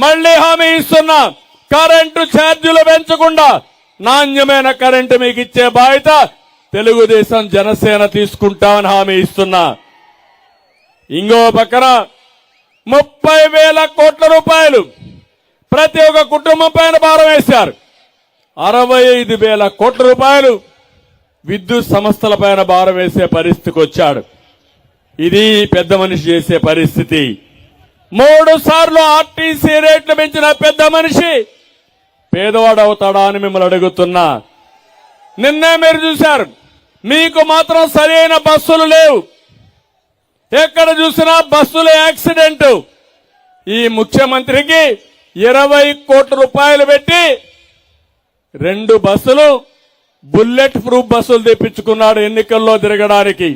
మళ్ళీ హామీ ఇస్తున్నా, కరెంటు ఛార్జీలు పెంచకుండా నాణ్యమైన కరెంటు మీకు ఇచ్చే బాధ్యత తెలుగుదేశం జనసేన తీసుకుంటామని హామీ ఇస్తున్నా. ఇంకో పక్కన 30,000 కోట్ల రూపాయలు ప్రతి ఒక్క కుటుంబం పైన భారం వేశారు. 65,000 కోట్ల రూపాయలు విద్యుత్ సంస్థల పైన భారం వేసే పరిస్థితికి వచ్చాడు. ఇది పెద్ద మనిషి చేసే పరిస్థితి. 3 సార్లు ఆర్టీసీ రేట్లు పెంచిన పెద్ద మనిషి పేదవాడు అవుతాడా అని మిమ్మల్ని అడుగుతున్నా. నిన్నే మీరు చూశారు, మీకు మాత్రం సరైన బస్సులు లేవు. ఎక్కడ చూసినా బస్సుల యాక్సిడెంట్. ఈ ముఖ్యమంత్రికి 20 కోట్ల రూపాయలు పెట్టి 2 బస్సులు బుల్లెట్ ప్రూఫ్ బస్సులు తెప్పించుకున్నాడు ఎన్నికల్లో తిరగడానికి.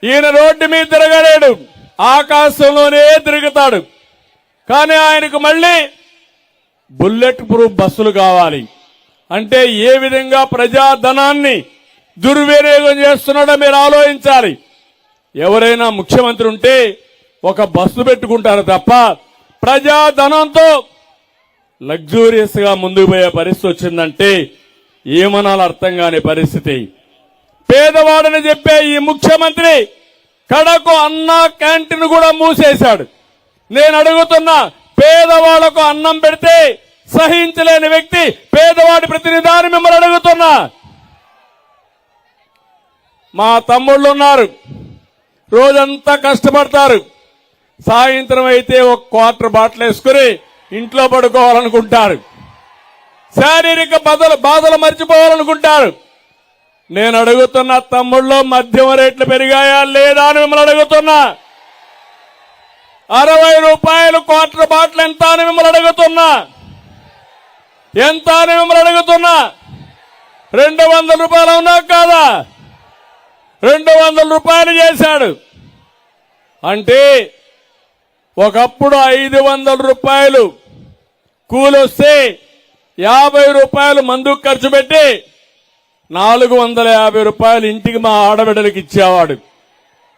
ఈయన రోడ్డు మీద తిరగలేడు, ఆకాశంలోనే తిరుగుతాడు. కానీ ఆయనకు మళ్ళీ బుల్లెట్ ప్రూఫ్ బస్సులు కావాలి. అంటే ఏ విధంగా ప్రజాధనాన్ని దుర్వినియోగం చేస్తున్నాడో మీరు ఆలోచించాలి. ఎవరైనా ముఖ్యమంత్రి ఉంటే ఒక బస్సు పెట్టుకుంటారు తప్ప ప్రజాధనంతో లగ్జూరియస్ గా ముందుకు పోయే పరిస్థితి వచ్చిందంటే ఏమనాలో అర్థం కాని పరిస్థితి. పేదవాడని చెప్పే ఈ ముఖ్యమంత్రి కడకు అన్న క్యాంటీన్ కూడా మూసేశాడు. నేను అడుగుతున్నా, పేదవాళ్లకు అన్నం పెడితే సహించలేని వ్యక్తి పేదవాడి ప్రతినిధాన్ని మిమ్మల్ని అడుగుతున్నా. మా తమ్ముళ్ళు ఉన్నారు, రోజంతా కష్టపడతారు. సాయంత్రం అయితే ఒక క్వార్టర్ బాటిల్ వేసుకుని ఇంట్లో పడుకోవాలనుకుంటారు. శారీరక బాధలు మర్చిపోవాలనుకుంటారు. నేను అడుగుతున్న తమ్ముళ్ళు, మద్యం రేట్లు పెరిగాయా లేదా అని మిమ్మల్ని అడుగుతున్నా. 60 రూపాయలు క్వార్టర్ బాటిల్ ఎంత అని మిమ్మల్ని అడుగుతున్నా. ఎంత అని మిమ్మల్ని అడుగుతున్నా. 200 రూపాయలు అవునా కాదా? 200 రూపాయలు చేశాడు. అంటే ఒకప్పుడు 500 రూపాయలు కూలొస్తే 50 రూపాయలు మందుకు ఖర్చు పెట్టి 450 రూపాయలు ఇంటికి మా ఆడబిడ్డలకు ఇచ్చేవాడు.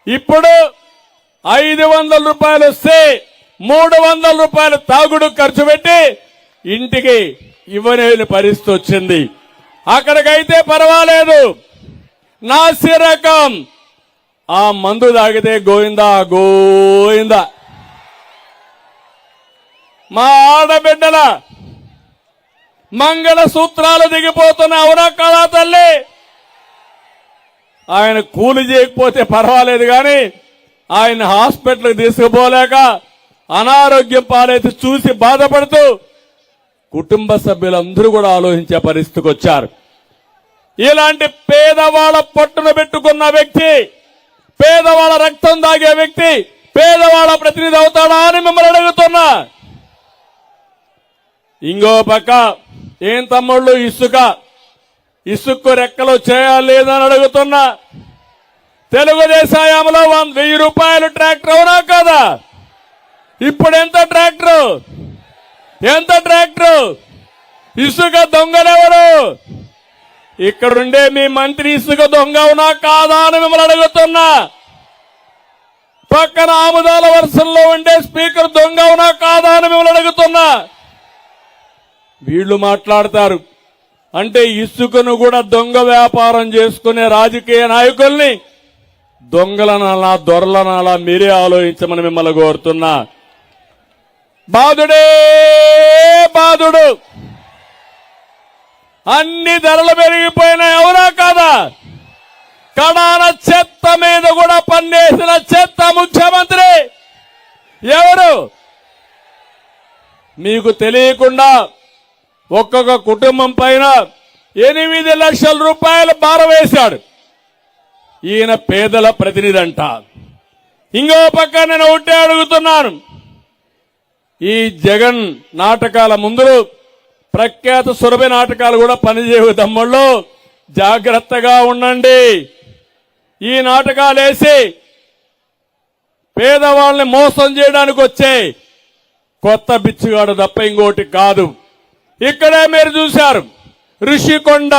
ఇప్పుడు 500 రూపాయలు వస్తే 300 రూపాయలు తాగుడు ఖర్చు పెట్టి ఇంటికి ఇవ్వలేని పరిస్థితి వచ్చింది. అక్కడికైతే పర్వాలేదు, నాసి రకం ఆ మందు తాగితే గోయిందా గోయిందా. మా ఆడబిడ్డల మంగళ సూత్రాలు దిగిపోతున్న అవునా కాదా తల్లి? ఆయన కూలి చేయకపోతే పర్వాలేదు కానీ ఆయన హాస్పిటల్కి తీసుకుపోలేక అనారోగ్యం పాలైతే చూసి బాధపడుతూ కుటుంబ సభ్యులందరూ కూడా ఆలోచించే పరిస్థితికి వచ్చారు. ఇలాంటి పేదవాళ్ళ పట్టున పెట్టుకున్న వ్యక్తి, పేదవాళ్ళ రక్తం దాగే వ్యక్తి పేదవాళ్ళ ప్రతినిధి అవుతాడా అని మిమ్మల్ని అడుగుతున్నా. ఇంకో పక్క ఏం తమ్ముళ్ళు, ఇసుక్కు రెక్కలు చేయాలి లేదని అడుగుతున్నా. తెలుగుదేశంలో 1000 రూపాయలు ట్రాక్టర్ అవునా కదా? ఇప్పుడు ఎంత ట్రాక్టర్? ఎంత ట్రాక్టర్? ఇసుక దొంగలెవరు? ఇక్కడుండే మీ మంత్రి ఇసుక దొంగ అవునా కాదా అని మిమ్మల్ని అడుగుతున్నా. పక్కన ఆముదాల వర్షంలో ఉండే స్పీకర్ దొంగ అవునా కాదా అని మిమ్మల్ని అడుగుతున్నా. వీళ్లు మాట్లాడతారు అంటే ఇసుకను కూడా దొంగ వ్యాపారం చేసుకునే రాజకీయ నాయకుల్ని దొంగలనాలా దొరలనాలా మీరే ఆలోచించమని మిమ్మల్ని కోరుతున్నా. బాధుడే బాధుడు, అన్ని ధరలు పెరిగిపోయినాయి అవునా కాదా? కడాన చెత్త మీద కూడా పన్నేసిన చెత్త ముఖ్యమంత్రి ఎవరు? మీకు తెలియకుండా ఒక్కొక్క కుటుంబం పైన 8 లక్షల రూపాయలు భారం వేశాడు. ఈయన పేదల ప్రతినిధి అంట. ఇంకో పక్క నేను ఒకటే అడుగుతున్నాను, ఈ జగన్ నాటకాల ముందు ప్రఖ్యాత సురభి నాటకాలు కూడా పనిచేయవు తమ్ముళ్ళు, జాగ్రత్తగా ఉండండి. ఈ నాటకాలు వేసి పేదవాళ్ళని మోసం చేయడానికి వచ్చే కొత్త బిచ్చుగాడు తప్ప ఇంకోటి కాదు. ఇక్కడే మీరు చూశారు, ఋషికొండ